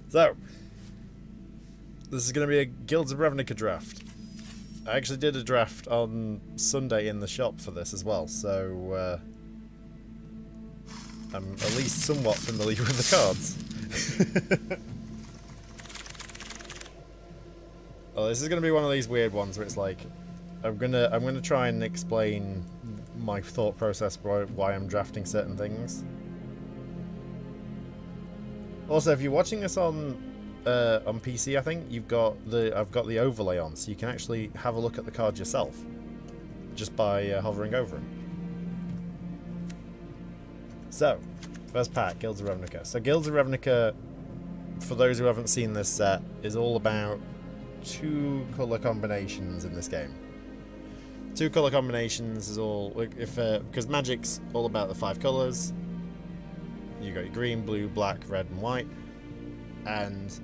So, this is going to be a Guilds of Ravnica draft. I actually did a draft on Sunday in the shop for this as well, so I'm at least somewhat familiar with the cards. Oh, this is going to be one of these weird ones where it's like, I'm gonna try and explain my thought process why I'm drafting certain things. Also, if you're watching this on PC, I think I've got the overlay on, so you can actually have a look at the cards yourself just by hovering over them. So, first pack, Guilds of Ravnica. So, Guilds of Ravnica, for those who haven't seen this set, is all about 2 colour combinations in this game. 2 colour combinations is all because Magic's all about the 5 colours. You got your green, blue, black, red, and white. And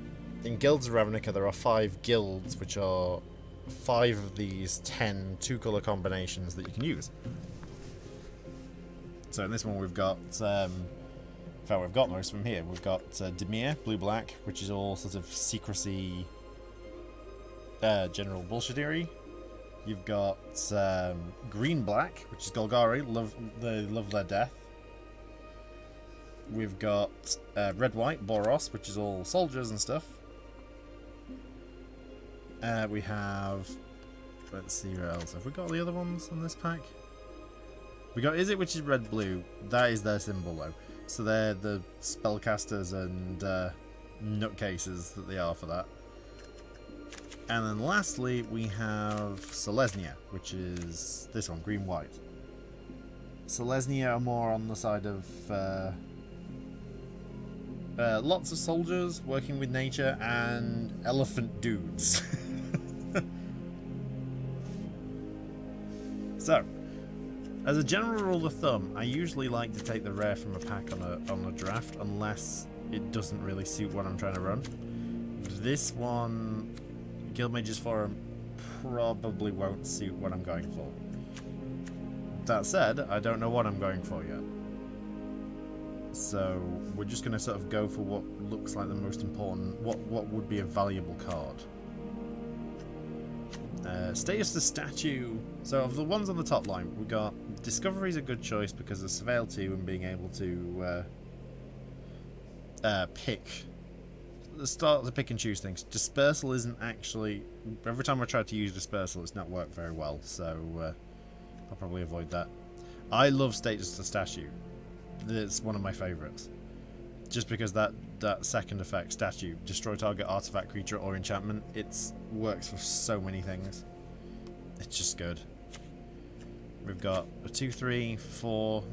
in Guilds of Ravnica, there are 5 guilds, which are 5 of these 10 2-colour combinations that you can use. So in this one, we've got, in fact, we've got most of them here. We've got Dimir, blue-black, which is all sort of secrecy, general bullshittery. You've got green-black, which is Golgari, they love their death. We've got red-white, Boros, which is all soldiers and stuff. We have... Let's see what else. Have we got the other ones on this pack? We got Izzet, which is red-blue. That is their symbol, though. So they're the spellcasters and nutcases that they are for that. And then lastly, we have Selesnya, which is this one, green-white. Selesnya are more on the side of lots of soldiers working with nature and elephant dudes. So, as a general rule of thumb, I usually like to take the rare from a pack on a draft, unless it doesn't really suit what I'm trying to run. This one, Guildmage's Forum, probably won't suit what I'm going for. That said, I don't know what I'm going for yet. So we're just going to sort of go for what looks like the most important, what would be a valuable card. Status to statue. So of the ones on the top line, we got Discovery is a good choice because of Surveil 2 and being able to start to pick and choose things. Dispersal isn't actually... Every time I tried to use Dispersal, it's not worked very well, so I'll probably avoid that. I love Status to Statue. It's one of my favourites. Just because that second effect, Statue, destroy target artifact, creature, or enchantment, it works for so many things. It's just good. We've got a 2, 3, 4.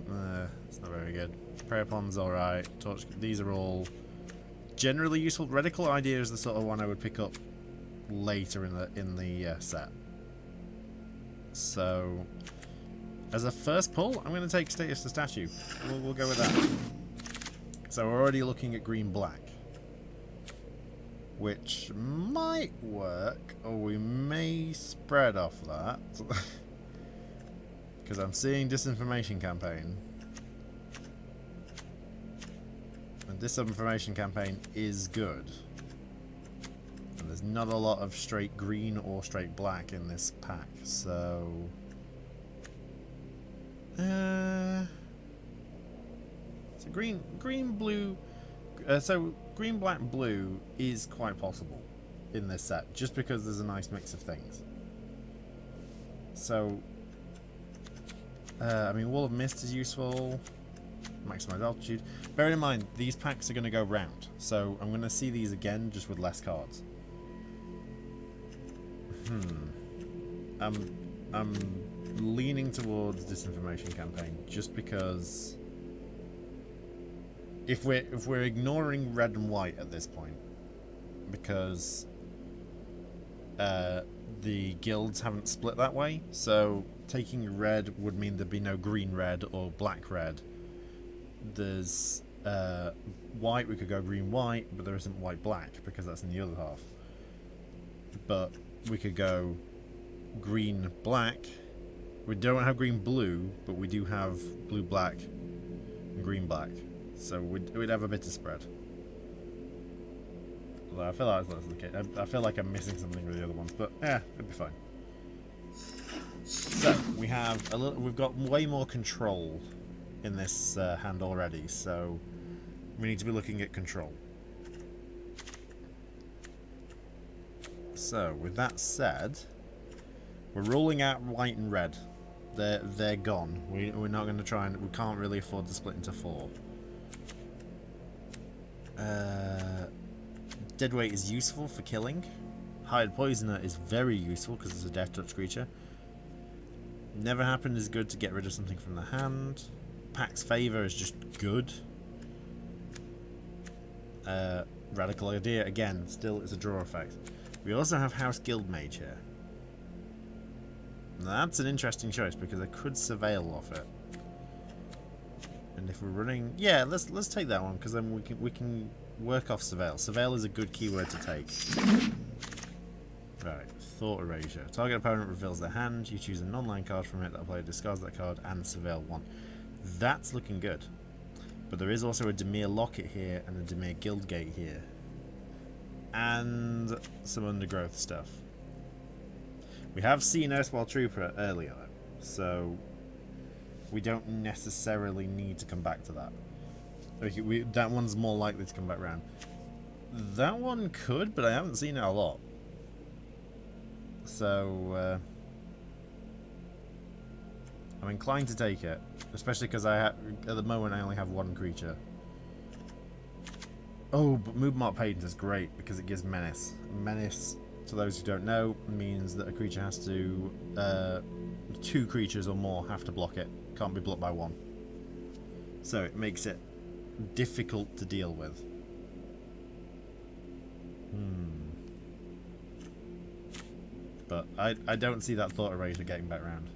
It's not very good. Prayer Pond's alright. Torch. These are all generally useful. Radical Idea is the sort of one I would pick up later in the set. So, as a first pull, I'm going to take Status to Statue. We'll go with that. So we're already looking at green-black, which might work, or we may spread off that. Because I'm seeing Disinformation Campaign. And Disinformation Campaign is good. And there's not a lot of straight green or straight black in this pack, so... So green, blue... so green, black, blue is quite possible in this set, just because there's a nice mix of things. So... I mean, Wall of Mist is useful. Maximize altitude. Bearing in mind, these packs are going to go round, so I'm going to see these again, just with less cards. I'm leaning towards Disinformation Campaign, just because if we're ignoring red and white at this point, because the guilds haven't split that way, so taking red would mean there'd be no green red or black red. There's white, we could go green white, but there isn't white black because that's in the other half. But we could go green black. We don't have green blue, but we do have blue black and green black, so we'd have a bit of spread. Although I feel like that's the case. I feel like I'm missing something with the other ones, but yeah, it'll be fine. So we have we've got way more control in this hand already, so we need to be looking at control. So with that said, we're ruling out white and red. They're gone. We're not going to try and we can't really afford to split into 4. Deadweight is useful for killing. Hired Poisoner is very useful because it's a death touch creature. Never Happened is good to get rid of something from the hand. Pax Favor is just good. Radical Idea, again, still is a draw effect. We also have House Guildmage here. Now that's an interesting choice because I could Surveil off it. And if we're running, yeah, let's take that one because then we can work off Surveil. Surveil is a good keyword to take. Right, Thought Erasure. Target opponent reveals their hand. You choose a non-land card from it. That player discards that card and Surveil 1. That's looking good. But there is also a Dimir Locket here and a Dimir Guildgate here. And some Undergrowth stuff. We have seen Erstwhile Trooper earlier, though, so we don't necessarily need to come back to that. That one's more likely to come back round. That one could, but I haven't seen it a lot. So I'm inclined to take it, especially because at the moment I only have 1 creature. Oh, but Mood Mark Patent is great because it gives Menace. Menace, to those who don't know, means that a creature has to 2 creatures or more have to block it. Can't be blocked by 1. So it makes it difficult to deal with. But I don't see that Thought Erasure getting back round.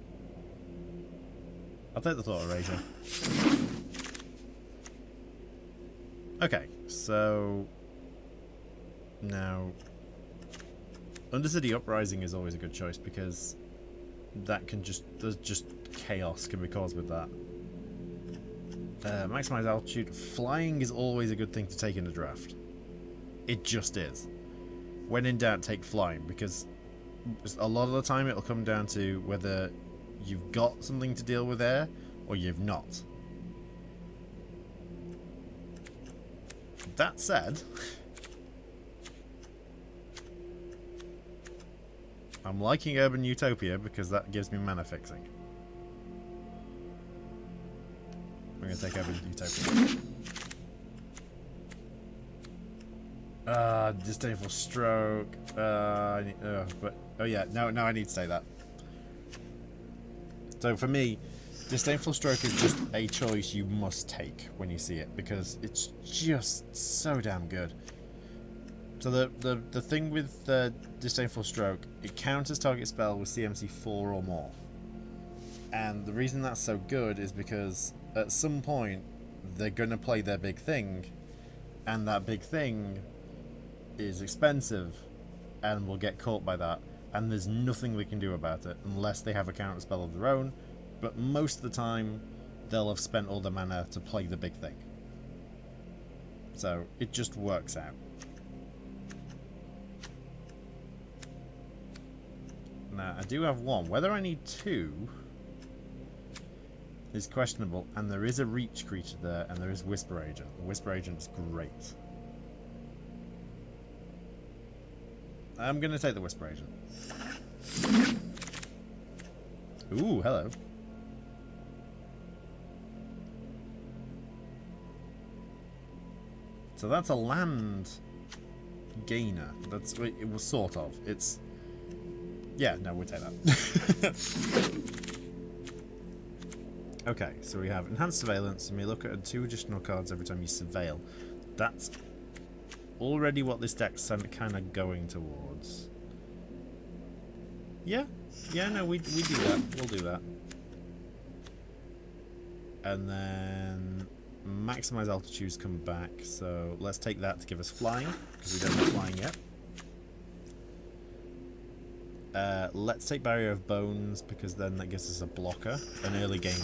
I'll take the Thought Erasure. Okay, so now Undercity Uprising is always a good choice because that can there's just chaos can be caused with that. Maximize altitude. Flying is always a good thing to take in a draft. It just is. When in doubt, take flying because a lot of the time it'll come down to whether you've got something to deal with there or you've not. That said, I'm liking Urban Utopia because that gives me mana fixing. I'm going to take Urban Utopia. Disdainful Stroke. But oh yeah, no, I need to say that. So for me, Disdainful Stroke is just a choice you must take when you see it because it's just so damn good. So the thing with Disdainful Stroke, it counters target spell with CMC 4 or more. And the reason that's so good is because at some point they're going to play their big thing, and that big thing is expensive and will get caught by that, and there's nothing we can do about it unless they have a counter spell of their own. But most of the time they'll have spent all the mana to play the big thing. So it just works out. Now I do have 1. Whether I need 2 is questionable, and there is a reach creature there, and there is Whisper Agent. The Whisper Agent's great. I'm going to take the Whisper Agent. Ooh, hello. So that's a land gainer. It was sort of. It's... Yeah, no, we'll take that. Okay, so we have Enhanced Surveillance. You may look at 2 additional cards every time you surveil. That's already what this deck's kind of going towards. Yeah, no, we do that. We'll do that. And then Maximize Altitudes come back, so let's take that to give us flying, because we don't have flying yet. Let's take Barrier of Bones, because then that gives us a blocker, an early game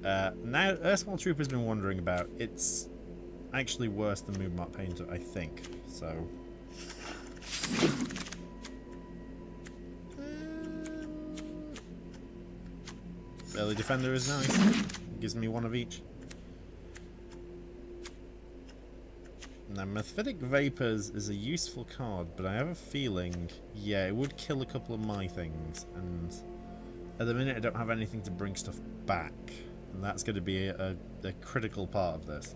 blocker. Now, Erstwhile Trooper's been wondering about. It's actually worse than Moon Mark Painter, I think. So... Early Defender is nice. Gives me one of each. Now, Mephitic Vapors is a useful card, but I have a feeling, yeah, it would kill a couple of my things, and at the minute I don't have anything to bring stuff back, and that's going to be a critical part of this.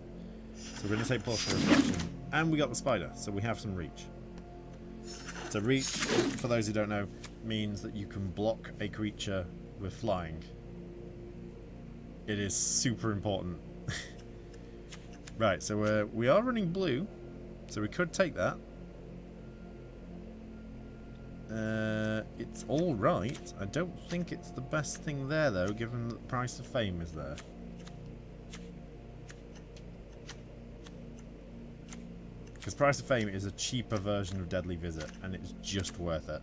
So we're going to take Pulse for Reflection, and we got the Spider, so we have some reach. So reach, for those who don't know, means that you can block a creature with flying. It is super important. Right, so we are running blue, so we could take that. It's alright. I don't think it's the best thing there, though, given that the Price of Fame is there. Because Price of Fame is a cheaper version of Deadly Visit, and it's just worth it.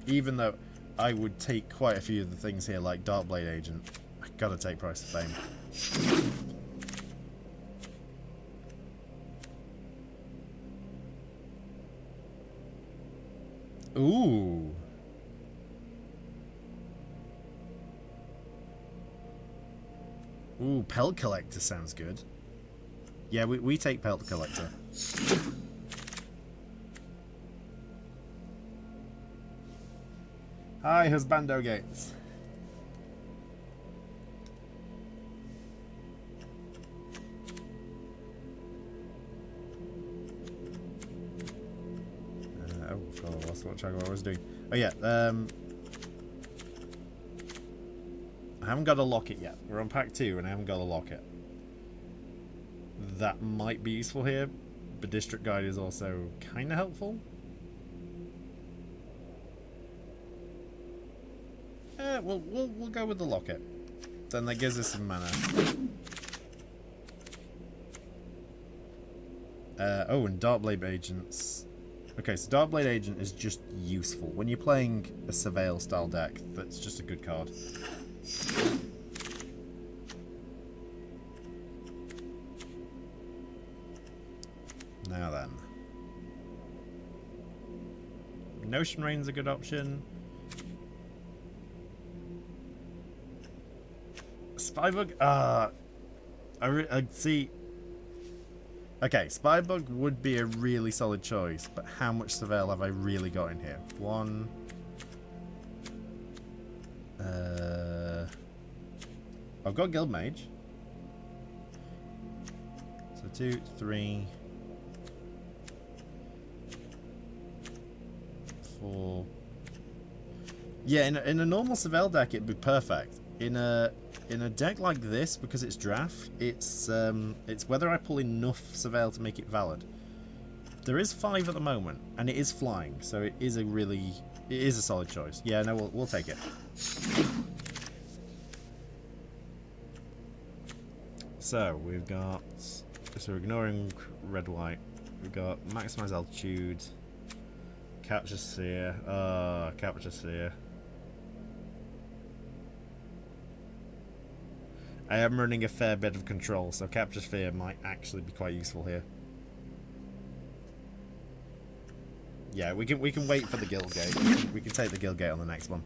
Even though I would take quite a few of the things here, like Darkblade Agent. I gotta take Price of Fame. Ooh. Ooh, Pelt Collector sounds good. Yeah, we take Pelt Collector. Hi, Husbando Gates. Oh, God, I lost what I was doing. Oh, yeah. I haven't got a locket yet. We're on pack 2 and I haven't got a locket. That might be useful here, but District Guide is also kind of helpful. We'll go with the locket. Then that gives us some mana. Oh, and Darkblade Agents. Okay, so Darkblade Agent is just useful. When you're playing a Surveil style deck, that's just a good card. Now then. Notion Rain's a good option. Spybug? I see. Okay, Spybug would be a really solid choice, but how much Surveil have I really got in here? One. I've got Guild Mage. So 2, 3, 4. Yeah, in a normal Surveil deck, it'd be perfect. In a deck like this, because it's draft, it's whether I pull enough Surveil to make it valid. There is 5 at the moment, and it is flying, so it is a solid choice. Yeah, no, we'll take it. So we've got, so we're ignoring red white. We've got maximize altitude, capture sphere. Capture sphere. I am running a fair bit of control, so Capture Sphere might actually be quite useful here. Yeah, we can wait for the Guild Gate. We can take the Guild Gate on the next one.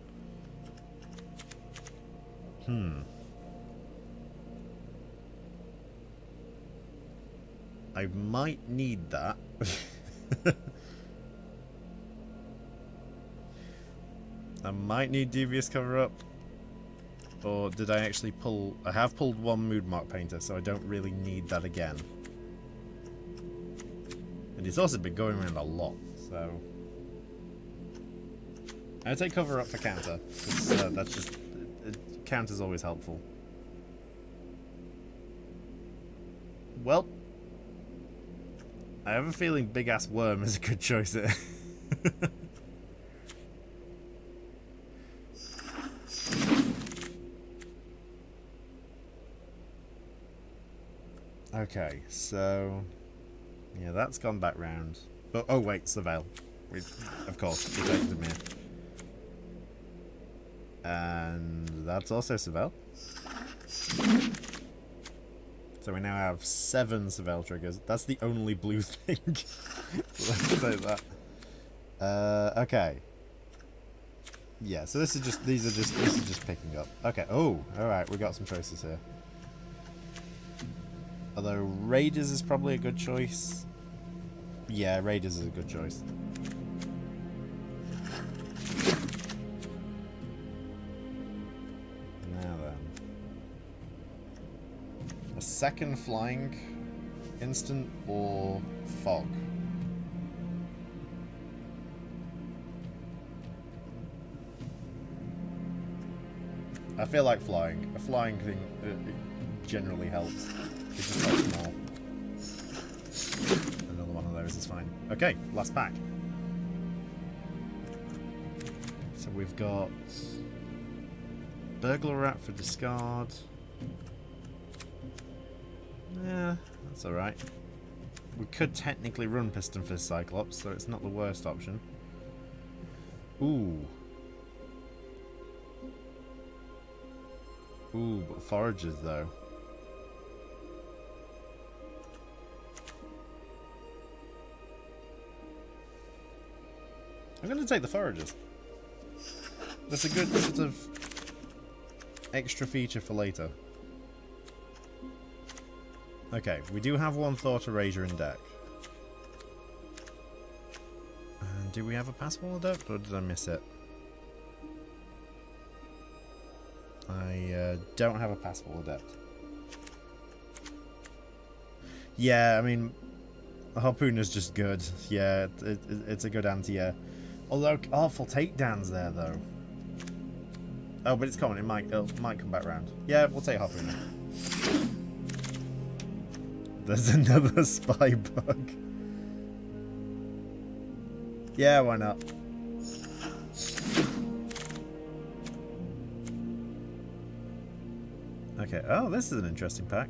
I might need that. I might need Devious Cover Up. Or did I actually pull... I have pulled one Mood Mark Painter, so I don't really need that again. And it's also been going around a lot, so... I'll take Cover Up for counter, because that's just... Counter's always helpful. Well... I have a feeling Big Ass Worm is a good choice here. Okay, so yeah, that's gone back round. But oh wait, Surveil. Of course, we take Dimir. And that's also Surveil. So we now have 7 Surveil triggers. That's the only blue thing. Let's say that. Okay. Yeah, so this is just picking up. Okay. Oh, all right. We got some choices here. Although Raiders is probably a good choice. Yeah, Raiders is a good choice. Now then, a second flying instant or fog. I feel like flying. A flying thing it generally helps. It's just quite small. Another one of those is fine. Okay, last pack. So we've got Burglar Rat for discard. Yeah, that's alright. We could technically run Piston Fist Cyclops, so it's not the worst option. Ooh. Ooh, but Foragers though. I'm going to take the Foragers. That's a good sort of extra feature for later. Okay, we do have one Thought Erasure in deck. And do we have a Passable Adept, or did I miss it? I don't have a Passable Adept. Yeah, I mean, Harpooner's just good. Yeah, it's a good anti-air. Although, awful takedowns there, though. Oh, but it's common. It might come back round. Yeah, we'll take Harpooner. There's another Spy Bug. Yeah, why not? Okay. Oh, this is an interesting pack.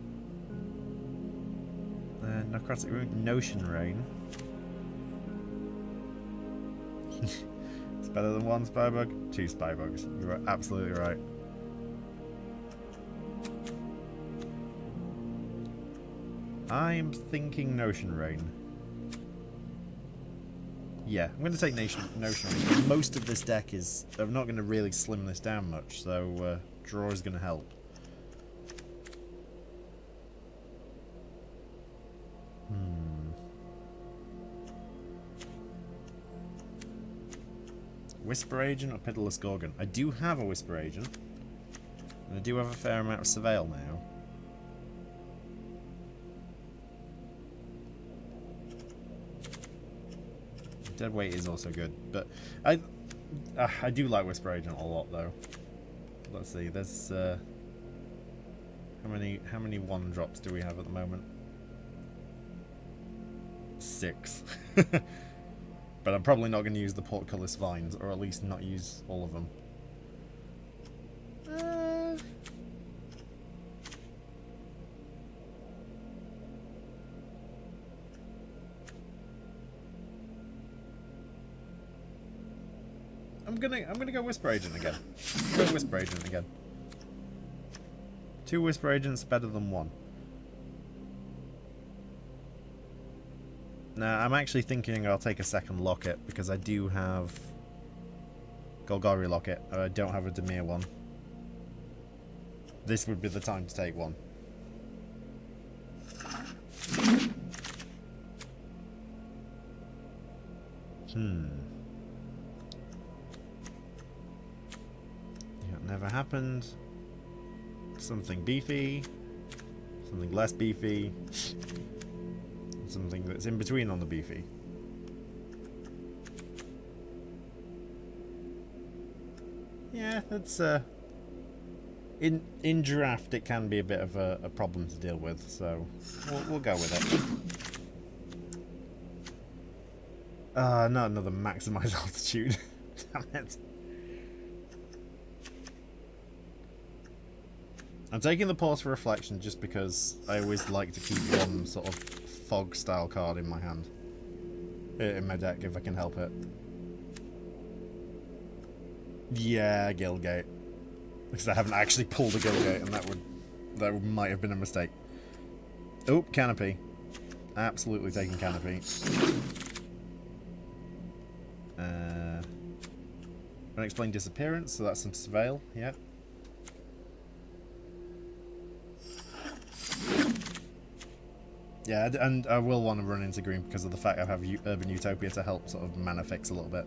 Necrotic Room, Notion Rain. It's better than 1 Spybug, 2 Spybugs. You are absolutely right. I'm thinking Notion Rain. Yeah, I'm going to take Notion Rain. Most of this deck is... I'm not going to really slim this down much, so draw is going to help. Whisper Agent or Pitiless Gorgon? I do have a Whisper Agent. And I do have a fair amount of Surveil now. Deadweight is also good, but I do like Whisper Agent a lot though. Let's see, there's how many 1-drops do we have at the moment? 6. But I'm probably not going to use the Portcullis Vines, or at least not use all of them. I'm gonna go Whisper Agent again. Go Whisper Agent again. 2 Whisper Agents better than 1. Now, I'm actually thinking I'll take a second Locket, because I do have Golgari Locket. I don't have a Dimir one. This would be the time to take one. Yeah, never happened. Something beefy. Something less beefy. Something that's in between on the beefy. Yeah, that's in draft it can be a bit of a problem to deal with, so we'll go with it. Not another maximize altitude. Damn it. I'm taking the Pause for Reflection just because I always like to keep one sort of fog style card in my hand. In my deck, if I can help it. Yeah, Guildgate. Because I haven't actually pulled a Guildgate, and that might have been a mistake. Oh, canopy. Absolutely taking canopy. Unexplained disappearance, so that's some Surveil, yeah. Yeah, and I will want to run into green because of the fact I have Urban Utopia to help sort of mana fix a little bit.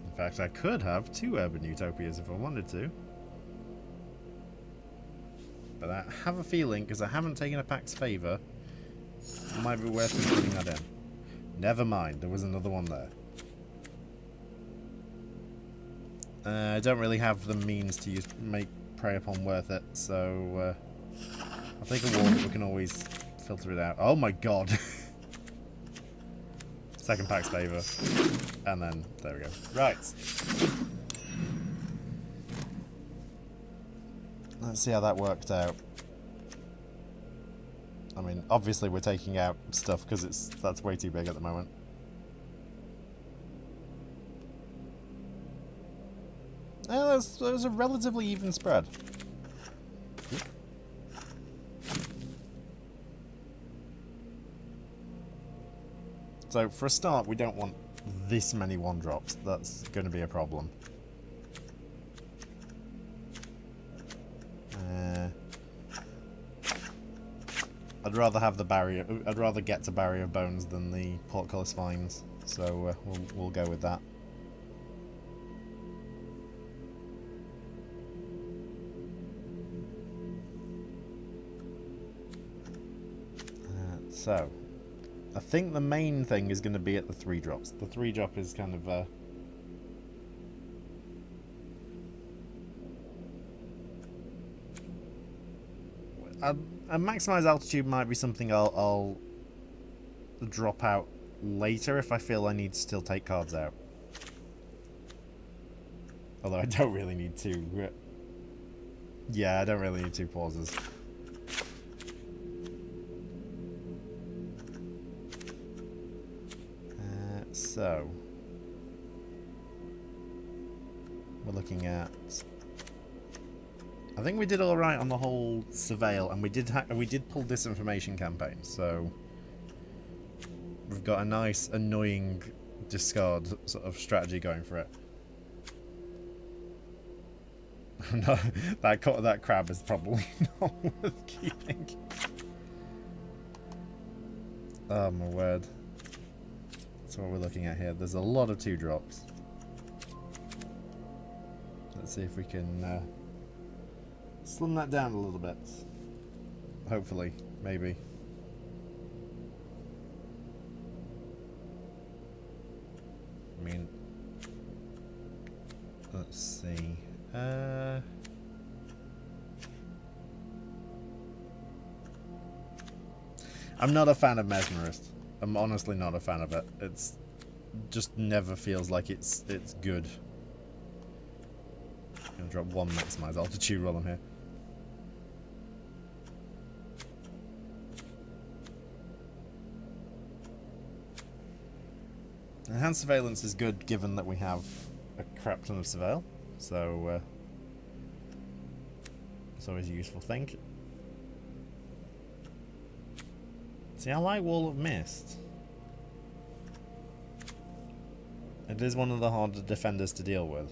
In fact, I could have 2 Urban Utopias if I wanted to. But I have a feeling, because I haven't taken a Pax Favor, it might be worth me putting that in. Never mind, there was another one there. I don't really have the means to make Prey Upon worth it, so I'll take a wall, but we can always filter it out. Oh my god! Second Pax Favor. And then, there we go. Right. Let's see how that worked out. I mean, obviously we're taking out stuff because that's way too big at the moment. There's a relatively even spread. So for a start, we don't want this many 1-drops. That's going to be a problem. I'd rather have the barrier. I'd rather get to Barrier of Bones than the Portcullis Vines. So we'll go with that. So, I think the main thing is going to be at the 3-drops. The 3-drop is kind of a maximize altitude might be something I'll drop out later if I feel I need to still take cards out. Although I don't really need 2. Yeah, I don't really need 2 pauses. So, we're looking at. I think we did all right on the whole Surveil, and we did pull Disinformation campaign. So we've got a nice, annoying discard sort of strategy going for it. No, that crab is probably not worth keeping. Oh my word. That's what we're looking at here. There's a lot of 2-drops. Let's see if we can slim that down a little bit. Hopefully, maybe. I mean, let's see. I'm not a fan of Mesmerist. I'm honestly not a fan of it. It's just never feels like it's good. I'm gonna drop 1 maximize altitude while I'm here. Enhanced surveillance is good given that we have a crap ton of surveil, so it's always a useful thing. See, I like Wall of Mist. It is one of the harder defenders to deal with.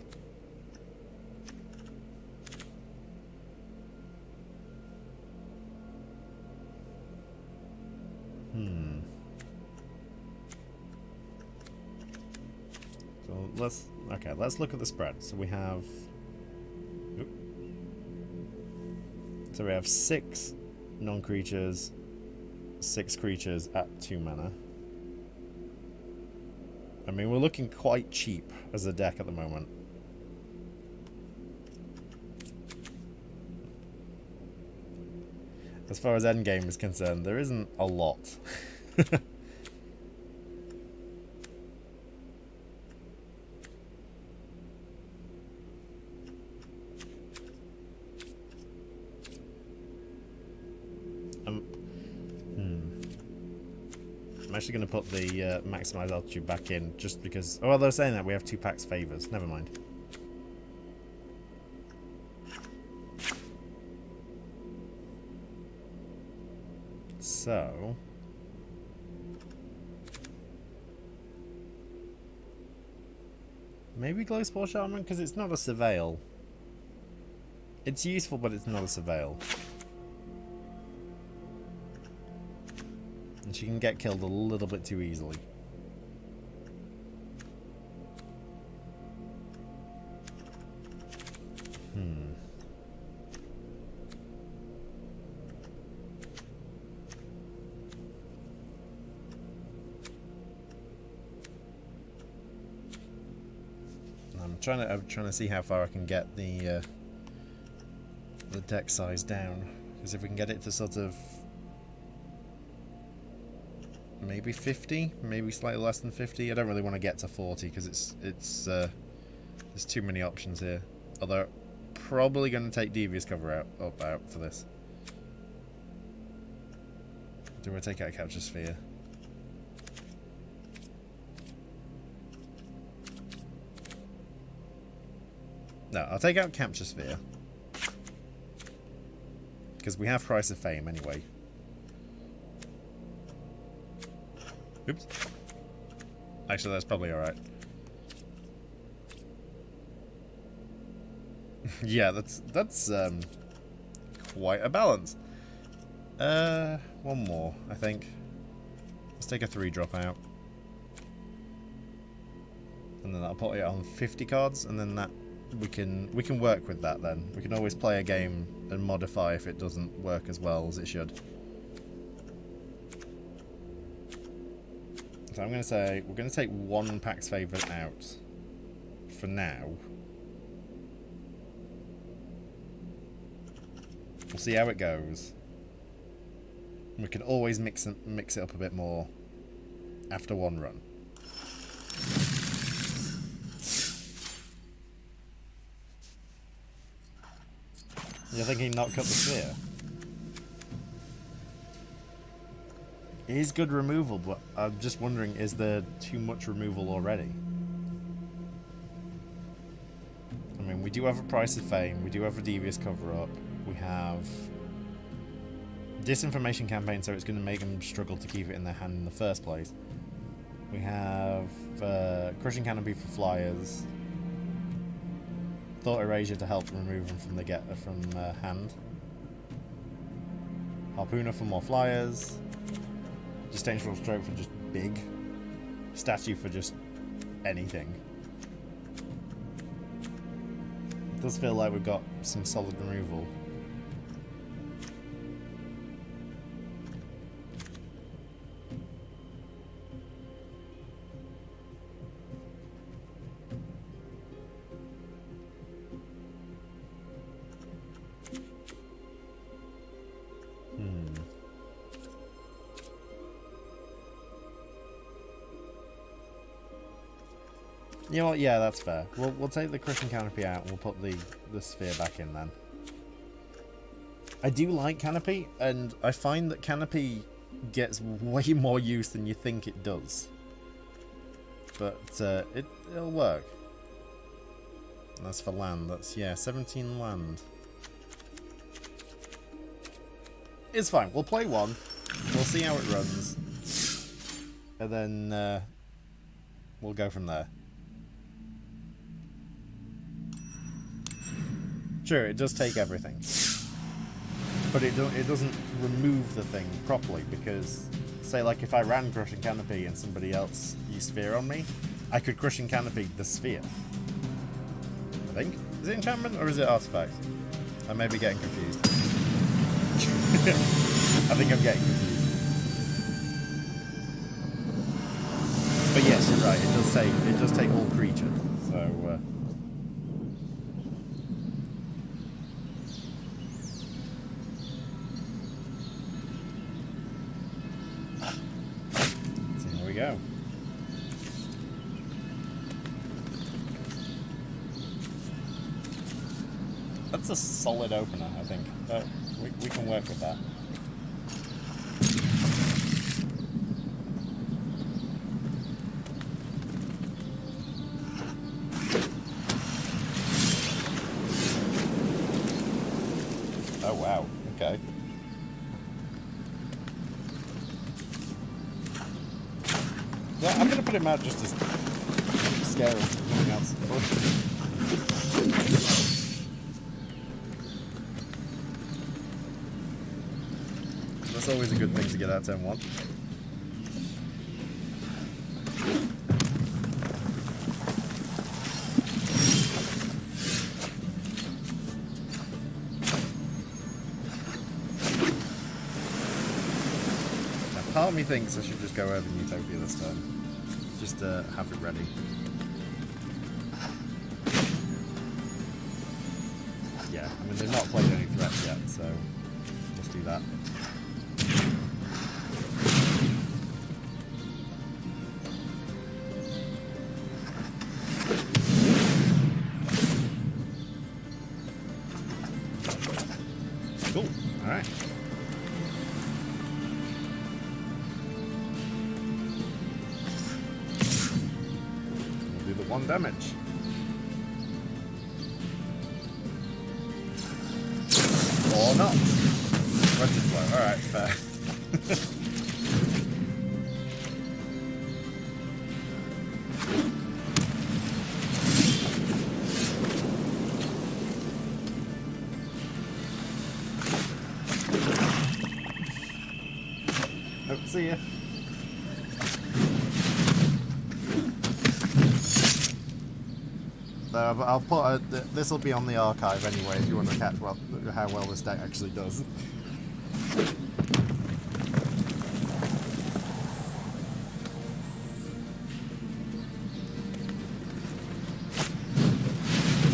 So let's look at the spread. So we have So we have 6 non-creatures, 6 creatures at 2 mana. I mean, we're looking quite cheap as a deck at the moment. As far as endgame is concerned, there isn't a lot. I'm actually going to put the maximize altitude back in just because. Oh, well, they're saying that we have 2 Pax favors. Never mind. Let's see if we can. We're looking at 2 drops. So we have 6 non-creatures, 6 creatures at 2 mana. I mean, we're looking quite cheap as a deck at the moment. As far as endgame is concerned, there isn't a lot. So... maybe Glowspore Shaman, because it's not a Surveil. It's useful, but it's not a Surveil. And she can get killed a little bit too easily. I'm trying to see how far I can get the deck size down, because if we can get it to sort of maybe 50, maybe slightly less than 50. I don't really want to get to 40 because there's too many options here. Although probably going to take Devious Cover out for this. Do I take out Capture Sphere? No, I'll take out Capture Sphere. Because we have Price of Fame anyway. Oops. Actually, that's probably alright. Yeah, that's quite a balance. One more, I think. Let's take a 3-drop out. And then I'll put it on 50 cards, and then that we can work with that then. We can always play a game and modify if it doesn't work as well as it should. So I'm going to say we're going to take one Pax Favourite out for now. We'll see how it goes. We can always mix it up a bit more after one run. You're thinking not cut the sphere? It is good removal, but I'm just wondering, is there too much removal already? I mean, we do have a Price of Fame, we do have a Devious Cover-Up, we have Disinformation Campaign, so it's going to make them struggle to keep it in their hand in the first place. We have Crushing Canopy for flyers, Thought Erasure to help remove them from hand, Harpooner for more flyers, Disdainful Stroke for just big, Statue for just anything. It does feel like we've got some solid removal. You know what? Yeah, that's fair. We'll take the Crushing Canopy out and we'll put the sphere back in then. I do like Canopy, and I find that Canopy gets way more use than you think it does. But it'll work. And that's for land. That's, yeah, 17 land. It's fine. We'll play one. We'll see how it runs. And then we'll go from there. Sure, it does take everything, but it doesn't remove the thing properly, because, say, like if I ran Crushing Canopy and somebody else used Sphere on me, I could Crushing Canopy the Sphere. I think. Is it enchantment or is it artifact? I may be getting confused. I think I'm getting confused. But yes, you're right. It does take all creatures. So. Go. That's a solid opener, I think. We can work with that. Oh wow, okay. Well, I'm going to put him out just to scare him. Nothing else. That's always a good thing to get out turn 1. Part of me thinks I should just go over Utopia this time. Just to have it ready. Yeah, I mean they've not played any threats yet, so let's do that. Cool, alright. We'll do the 1 damage. Or not. Rushing blow, alright, fair. Oh, see ya. I'll put this will be on the archive anyway if you want to catch how well this deck actually does.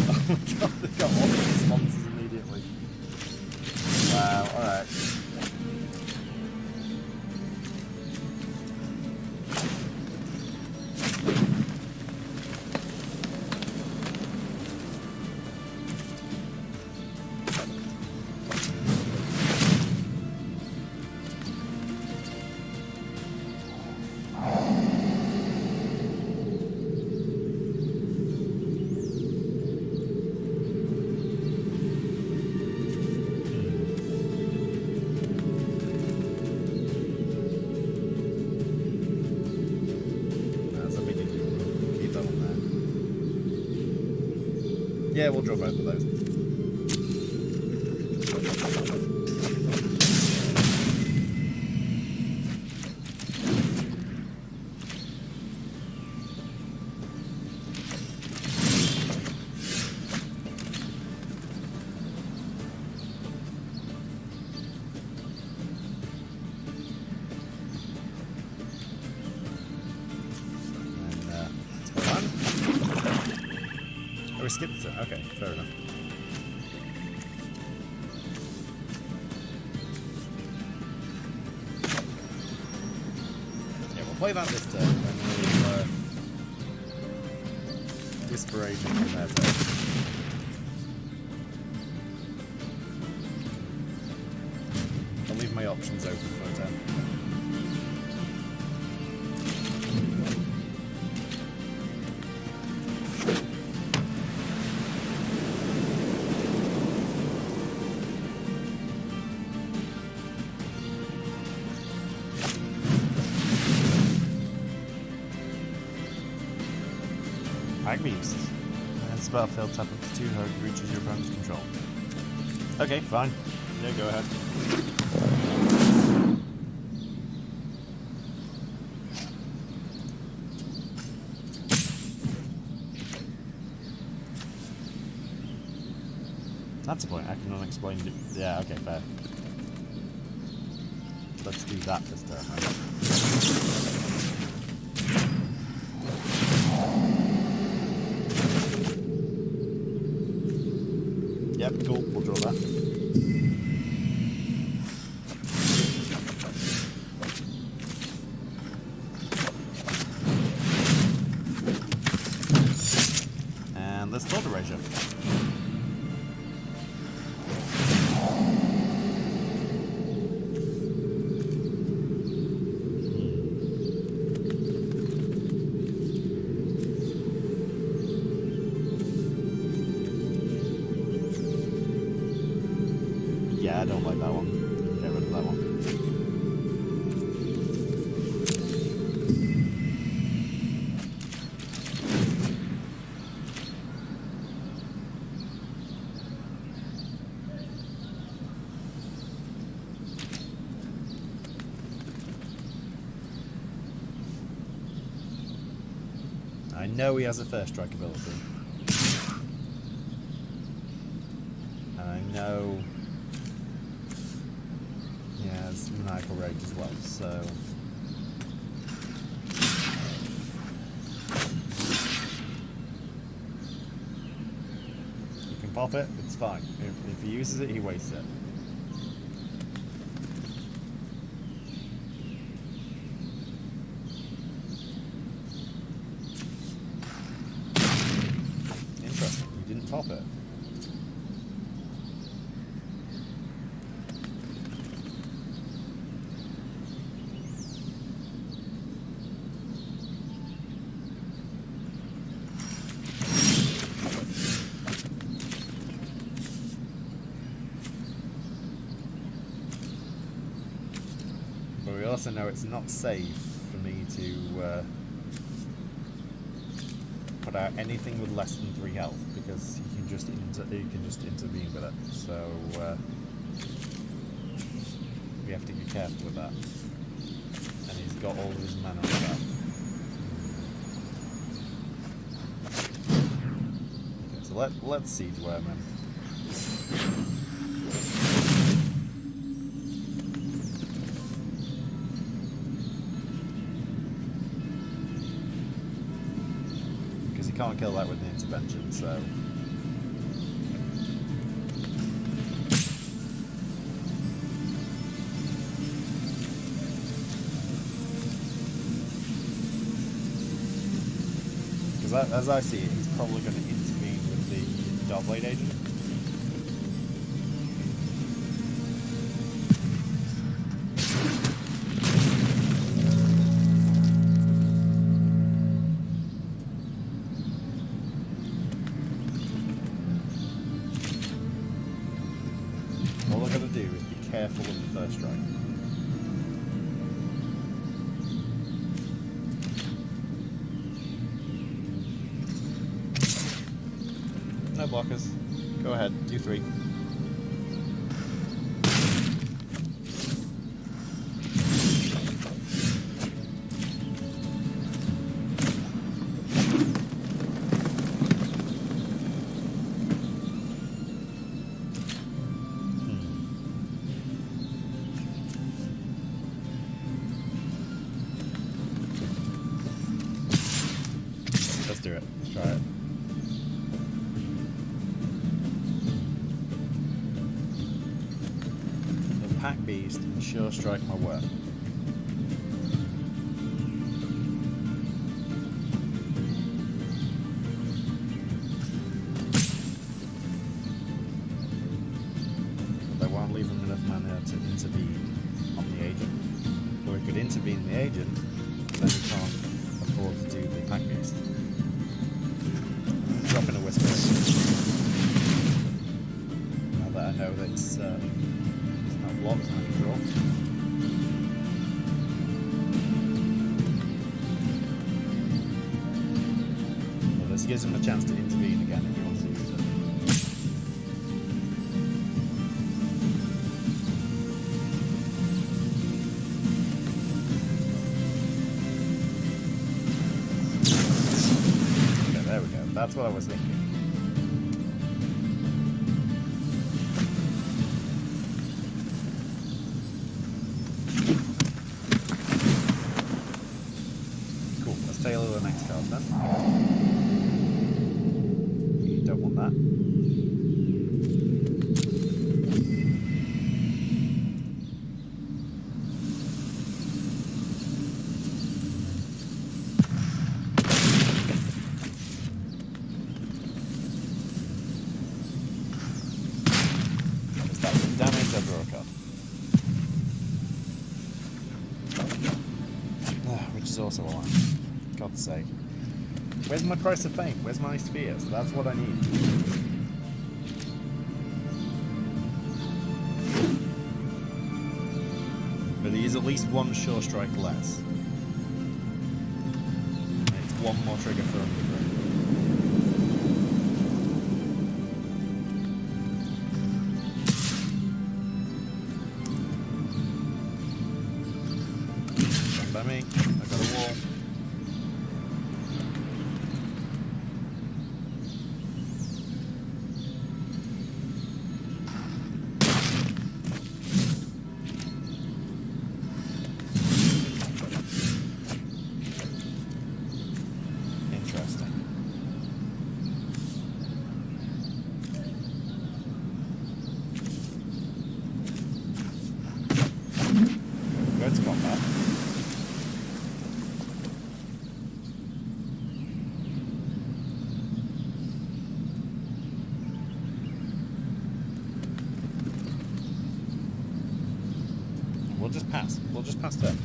Oh my god, they got all the responses immediately. Wow, alright. Yeah, we'll draw both of those. Oh, we skipped it. Okay, fair enough. Yeah, we'll play that this turn, and we'll Inspiration from that turn. I'll leave my options open for a turn. Beast. It's battlefield, tap up to 2 hug, reaches your opponent's control. Okay, fine. Yeah, go ahead. That's a point, I can unexplained it. Yeah, okay, fair. Let's do that this turn, right? Yep, cool, we'll draw that. And let's thought erasure. I don't like that one. Get rid of that one. I know he has a first strike ability. And I know he has Maniacal Rage as well, so... You can pop it, it's fine. If he uses it, he wastes it. Interesting, he didn't pop it. But we also know it's not safe for me to put out anything with less than 3 health, because he can just intervene with it. So we have to be careful with that. And he's got all of his mana on that. Okay, so let's siege worm him. Can't kill that with the intervention, so because as I see it, he's probably going to intervene with the Darkblade agent. Careful with the first strike. No blockers. Go ahead, do 3. Let's do it. Let's try it. The Pack Beast and Sure Strike my work. But they won't leave him enough mana to intervene on the agent. Or he could intervene the agent, then he can't afford to do the Pack Beast. Dropping a Whisper. Now that I know that it's not blocked, I can draw. Well, this gives him a chance to intervene again if he wants to use it. Okay, there we go. That's what I was thinking. Cool, let's tailor the next card then. We don't want that. Damage, I draw a card. Which is also a line. God's sake. Where's my Price of Fame? Where's my spheres? That's what I need. But he's at least 1 Sure Strike less. And it's 1 more trigger for Undergrowth. By me, I got a wall. We'll just pass. We'll just pass turn.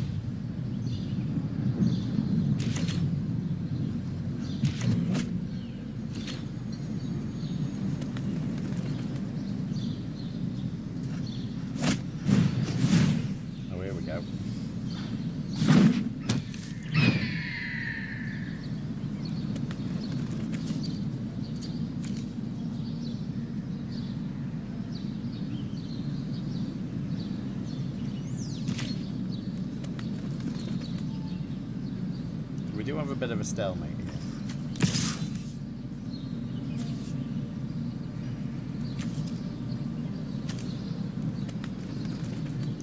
Oh, here we go. We do have a bit of a stalemate here.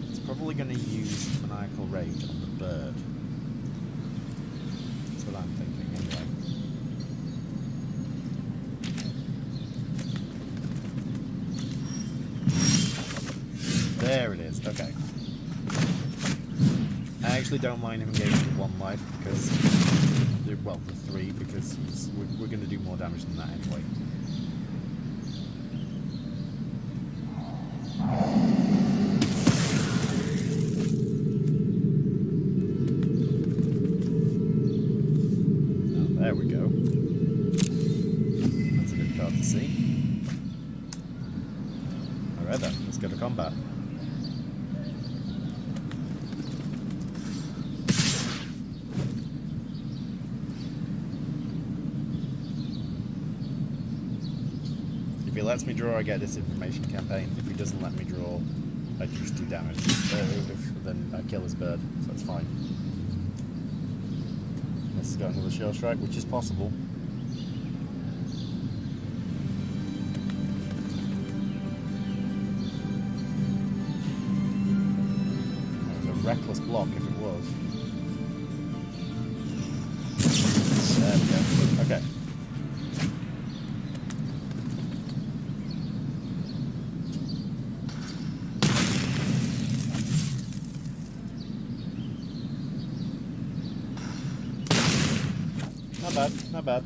It's probably going to use Maniacal Rage on the bird. That's what I'm thinking anyway. There it is, okay. I actually don't mind him engaging with 1 life because, well, the 3 because we're going to do more damage than that anyway. Oh, there we go. That's a good card to see. Alright then, let's go to combat. If he lets me draw, I get Disinformation Campaign. If he doesn't let me draw, I just do damage. Then I kill his bird, so it's fine. This is going to the Shield Strike, which is possible. That was a reckless block if it was. There we go. Okay. Not bad, not bad.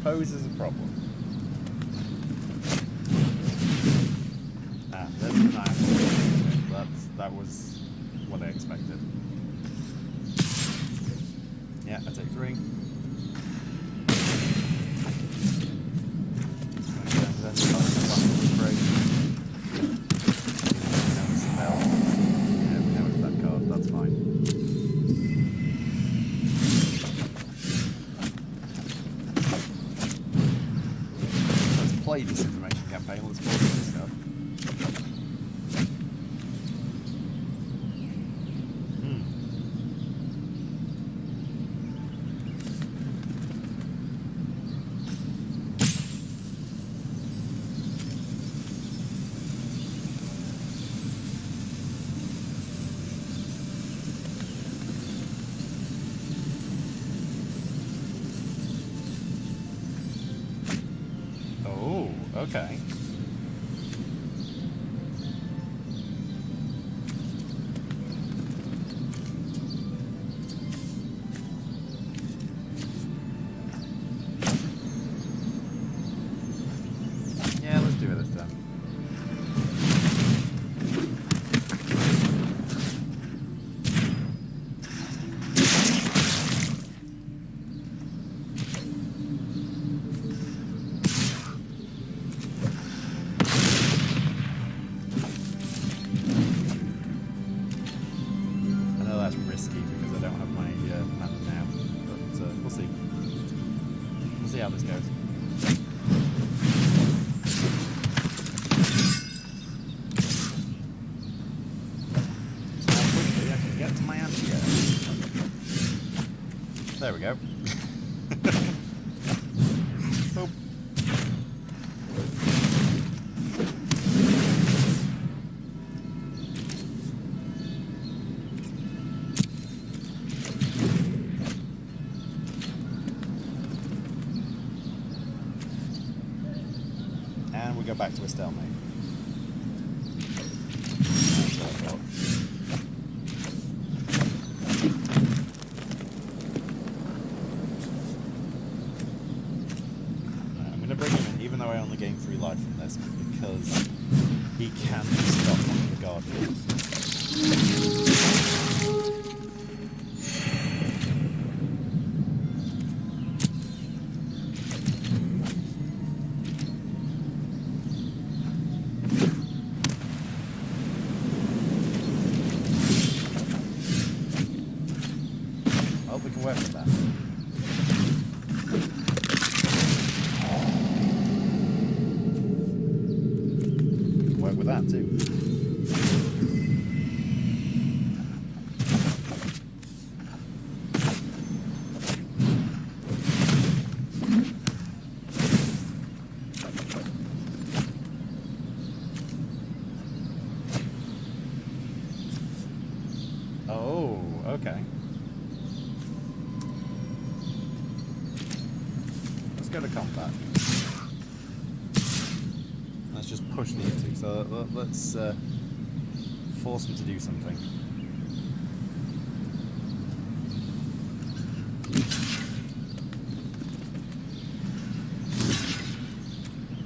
Poses a problem. Ah, that's nice. That was what I expected. Yeah, I take 3. Yeah, we know it's that card, that's fine. Play Disinformation Campaign, let's play this stuff. Okay. Yeah, let's do it this time. See how this goes. So how quickly I can get to my MTGA. There we go. Oh. go back to a stalemate. That's what I thought. Right, I'm going to bring him in, even though I only gain 3 life from this, because he can stop one of the guardians. We can work with that. We can work with that too. Oh, okay. Go to combat. Let's just push these two. So let's force them to do something.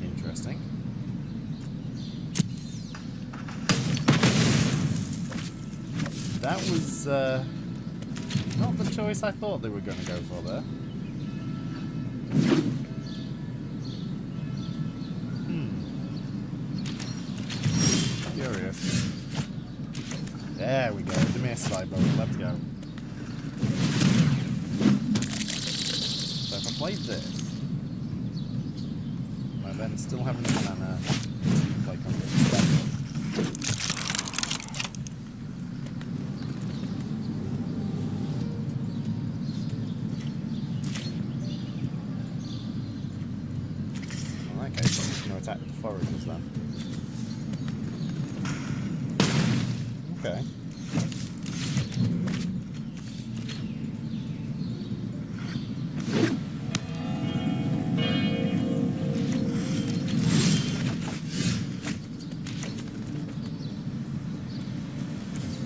Interesting. That was not the choice I thought they were going to go for there. There we go, Dimir slide bubble, let's go. So if I played this, I then still have enough mana to play combat. In that case, I'm just going to attack the foragers then. Okay.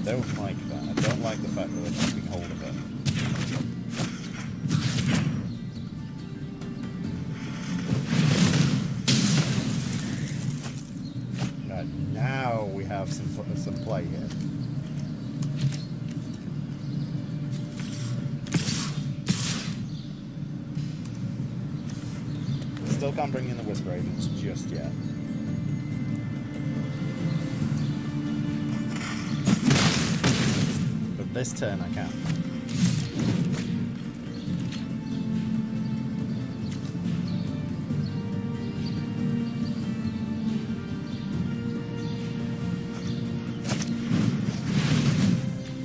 Don't like that. I don't like the fact that they're keeping hold of it. Right, now we have some play here. Still can't bring in the Whisper Agents just yet. But this turn I can.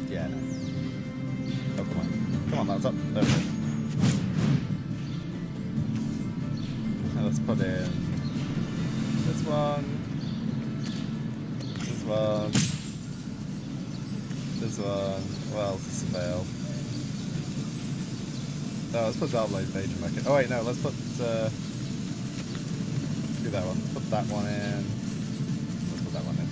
Yeah, no. Oh, come on. Come on, that's up. There we go. Let's put in this one, this one, this one. Well, this is Surveil. No, let's put Darkblade Mage back in. Oh wait, no, let's put do that one. Put that one in. Let's put that one in.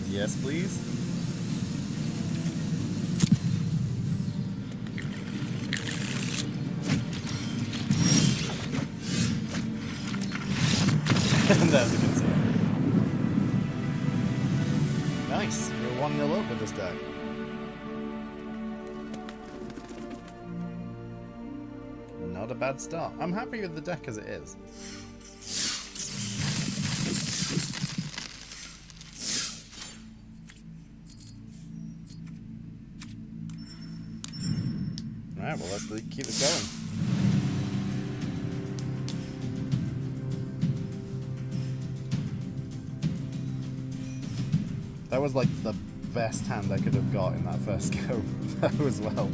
Yes, please. And as you can see. Nice. We're 1-0 up with this deck. Not a bad start. I'm happy with the deck as it is. Alright, well let's keep it going. That was like the best hand I could have got in that first go as well.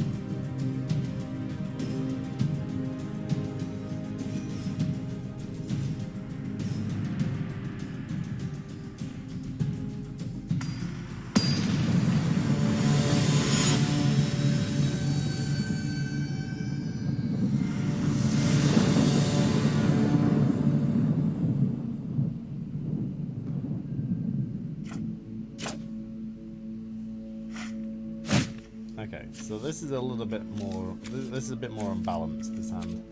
so this is a little bit more. This is a bit more unbalanced, this hand.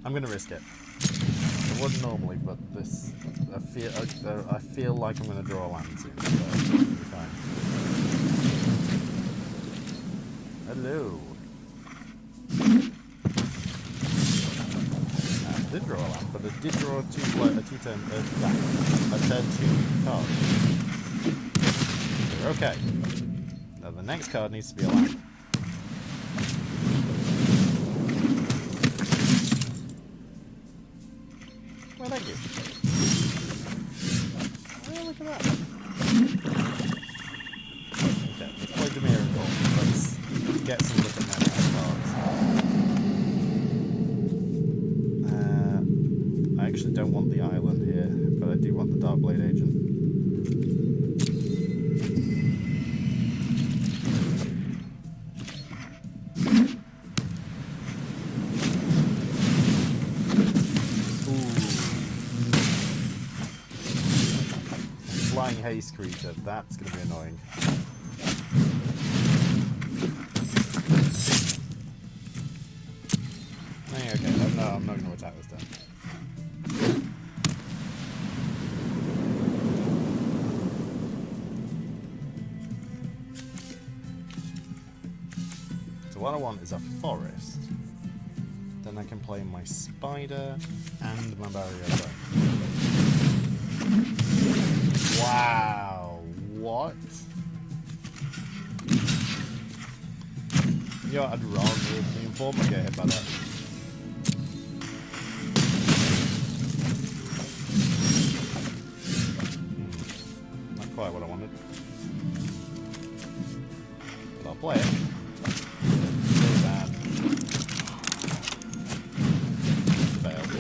I'm gonna risk it. I wouldn't normally, but this. I feel like I'm gonna draw a land soon. So it'll be fine. Hello. I did draw a land, but I did draw a turn 2 card. We're okay. Now the next card needs to be a land. Well, thank you. Oh, look at that. Okay, let's play Dimir and Gold. Let's get some different cards. I actually don't want the island here, but I do want the Darkblade Agent. Flying haste creature, that's going to be annoying. Okay, no, I'm not going to attack this time. So what I want is a forest. Then I can play my spider and my barrier bone. Wow, what? You know, I'd rather the Informer get hit by that. Not quite what I wanted. But I'll play it. So bad. Failed.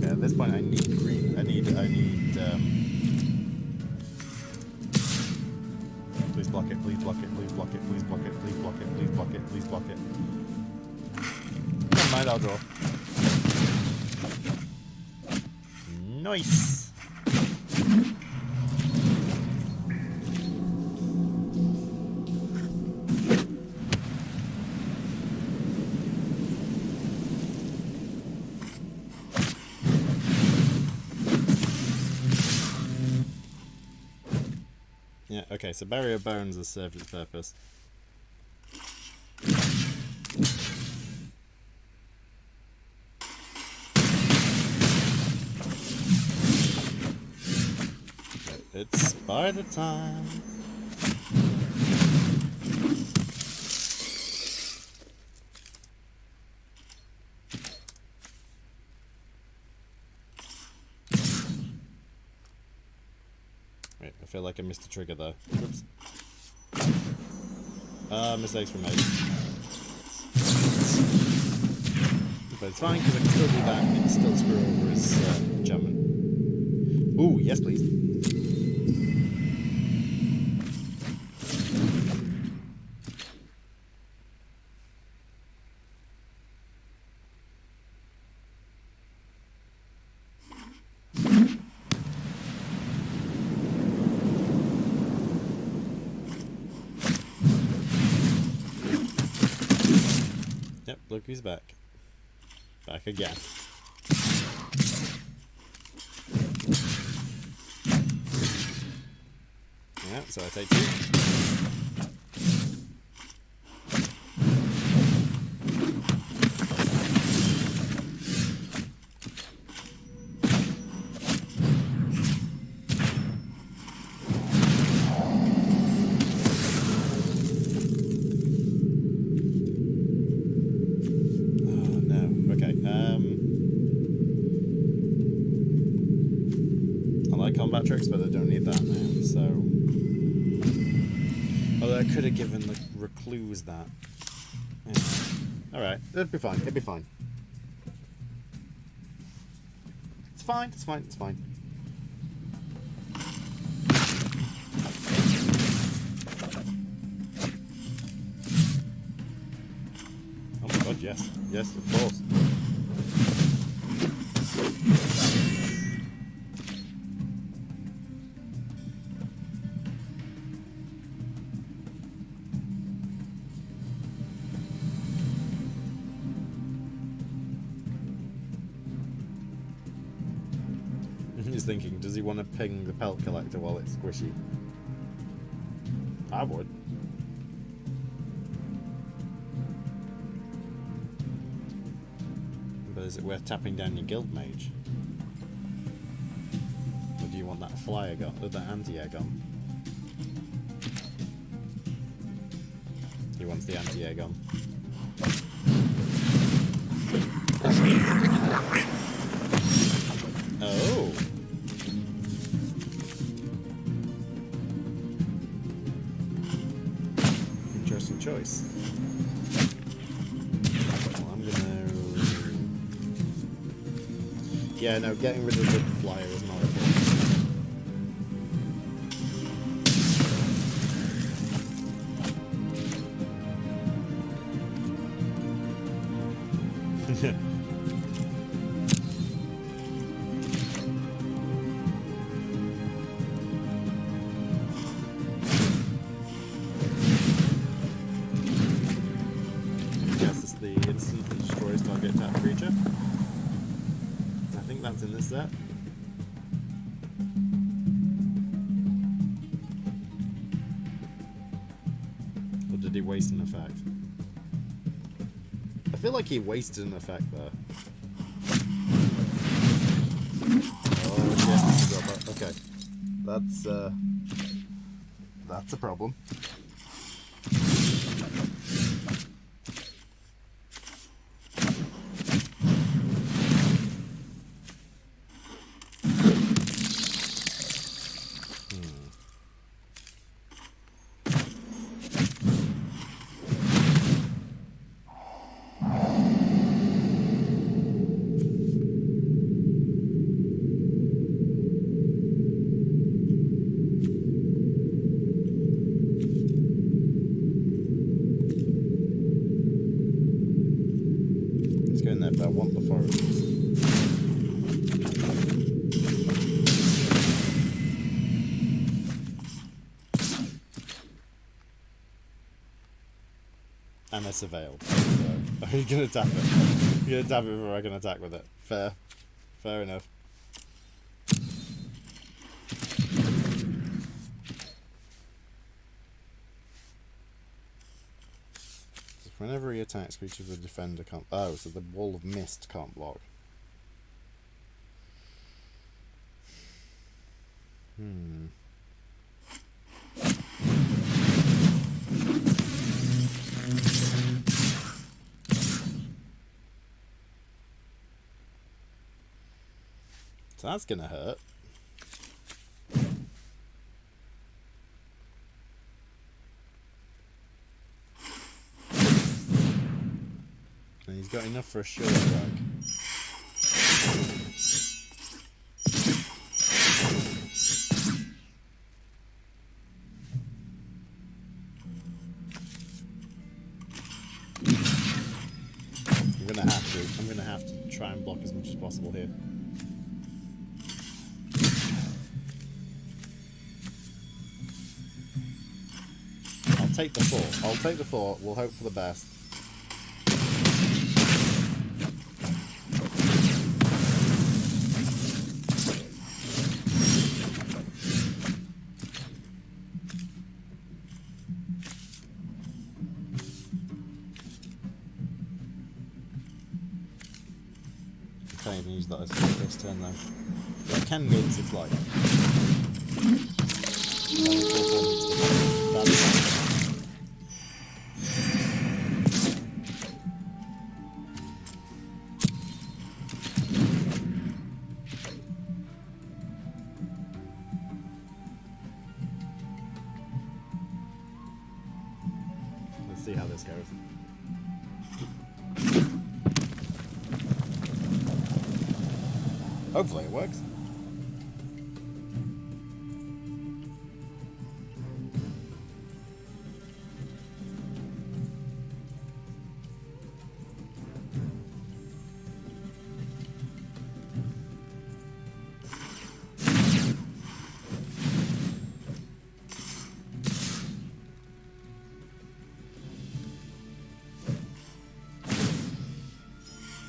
At this point, I need green. I need. Please block it. Please block it. Please block it. Please block it. Please block it. Please block it. Please block it. Never mind. I'll draw. Nice. Yeah, okay, so Barrier Bones has served its purpose. It's spider time! I feel like I missed a trigger though. Oops. Mistakes were made. But it's fine because I can still do that and still screw over his German. Ooh, yes please. Yep, look who's back. Back again. Yeah, so I take 2. Combat tricks, but I don't need that now, so... Although I could have given the recluse that. Yeah. Alright, it'll be fine, it'll be fine. It's fine, it's fine, it's fine. Oh my god, yes. Yes, of course. just thinking, does he want to ping the pelt collector while it's squishy? I would. But is it worth tapping down your guild mage? Or do you want that flyer gun, or that anti-air gun? He wants the anti-air gun. Oh! Interesting choice. Well, I'm gonna... Yeah, no, getting rid of the flyer is not important. In this set. Or did he waste an effect? I feel like he wasted an effect there. Oh yes, I got that. Okay. That's a problem. But I want the forest. And a Surveil. So, are you gonna tap it? You're gonna tap it before I can attack with it. Fair. Fair enough. Whenever he attacks, creatures with defender can't... Oh, so the Wall of Mist can't block. So that's gonna hurt. And he's got enough for a short strike. I'm gonna have to try and block as much as possible here. I'll take the 4. I'll take the 4. We'll hope for the best. Can't even use that as this turn though. Yeah, I can gain 6 life. Let's see how this goes. Hopefully it works.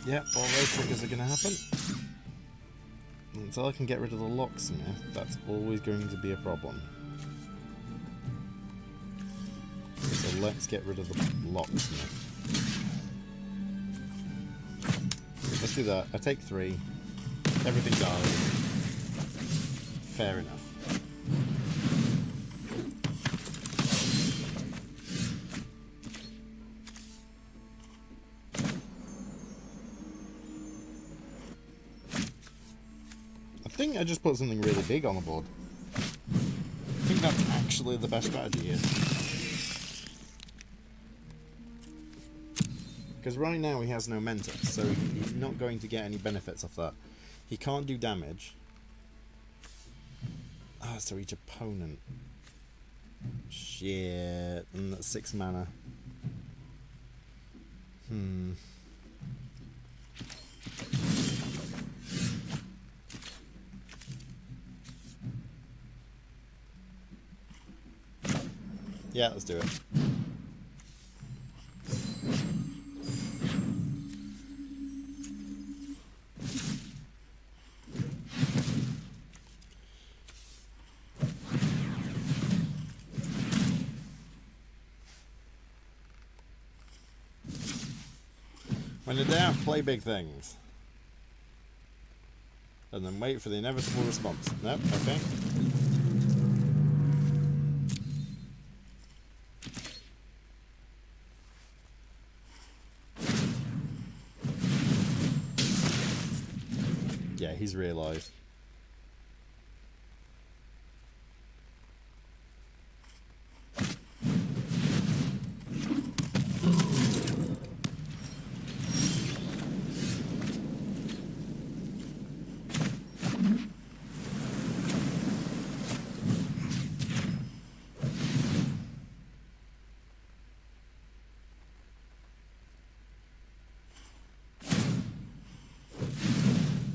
Yep, all those triggers are going to happen. until I can get rid of the locksmith, that's always going to be a problem. So let's get rid of the locksmith. Let's do that. I take 3. Everything dies. Fair enough. I think I just put something really big on the board. I think that's actually the best strategy here. Because right now he has no mentor, so he's not going to get any benefits off that. He can't do damage. Ah, it's to each opponent. Shit. And that's 6 mana. Yeah, let's do it. When in doubt, play big things. And then wait for the inevitable response. Nope, okay. Yeah, he's realised.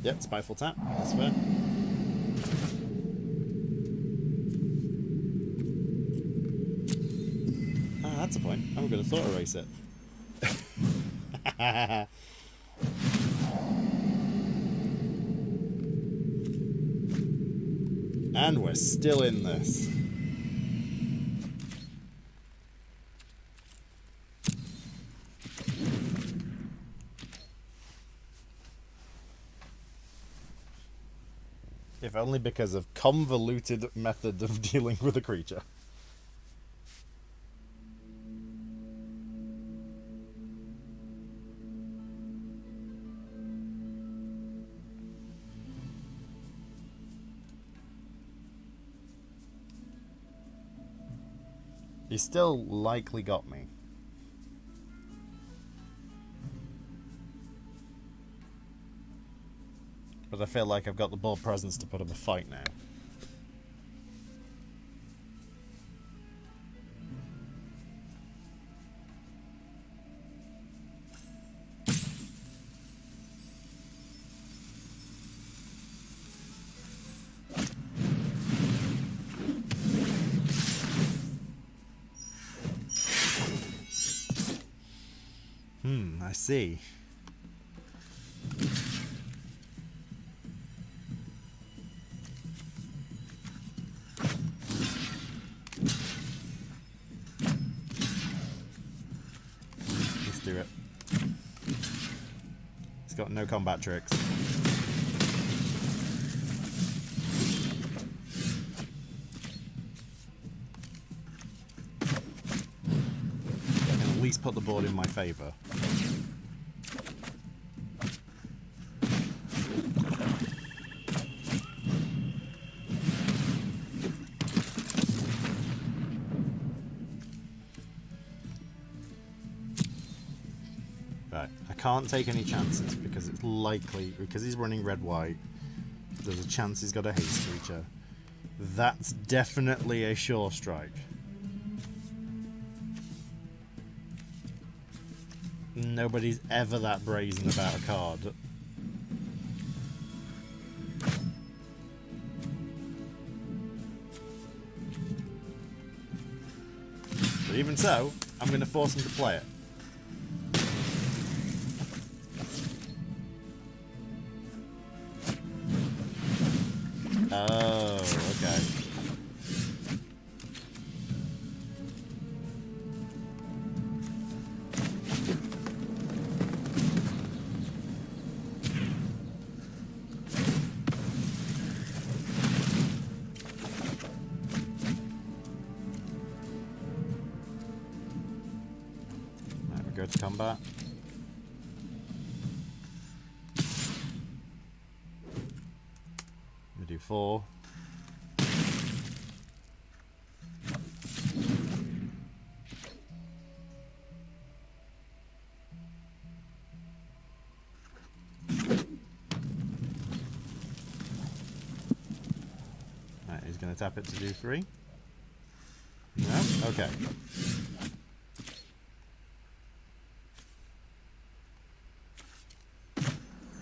Yep, spiteful tap. That's fair. Ah, that's a point. I'm going to thought erase it. And we're still in this. If only because of convoluted method of dealing with a creature. He still likely got me. But I feel like I've got the board presence to put up a fight now. I see. Let's do it. He's got no combat tricks. I can at least put the board in my favour. Can't take any chances because it's likely, because he's running red-white, there's a chance he's got a haste creature. That's definitely a sure strike. Nobody's ever that brazen about a card. But even so, I'm going to force him to play it. go to combat. We do 4. Right, he's going to tap it to do 3. No? Okay.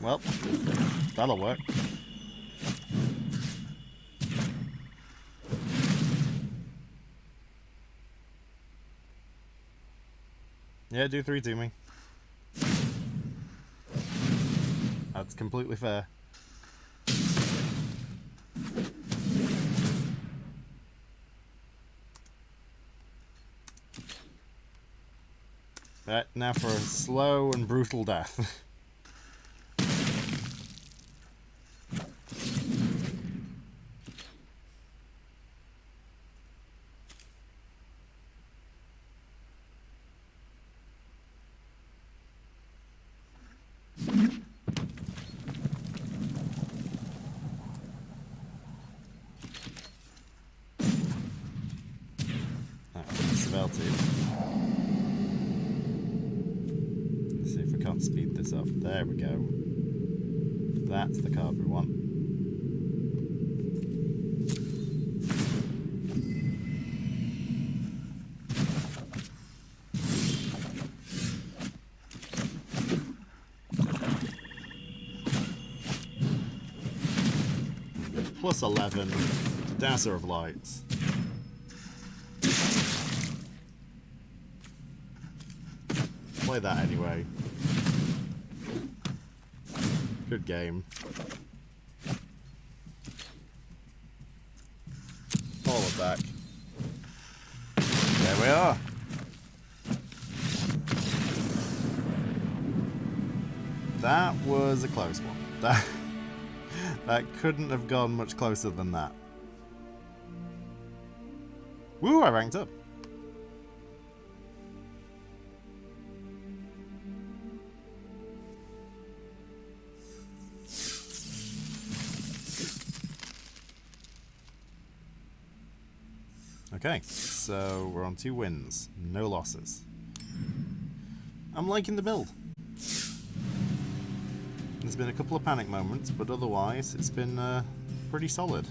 Well, that'll work. Yeah, do 3 to me. That's completely fair. Right, now for a slow and brutal death. Surveil too. Let's see if we can't speed this up. There we go. That's the card we want. Plus 11, Dowser of Lights. Play that anyway. Good game. Fall attack. There we are. That was a close one. That couldn't have gone much closer than that. Woo, I ranked up. Okay, so we're on 2 wins, no losses. I'm liking the build. There's been a couple of panic moments, but otherwise it's been pretty solid.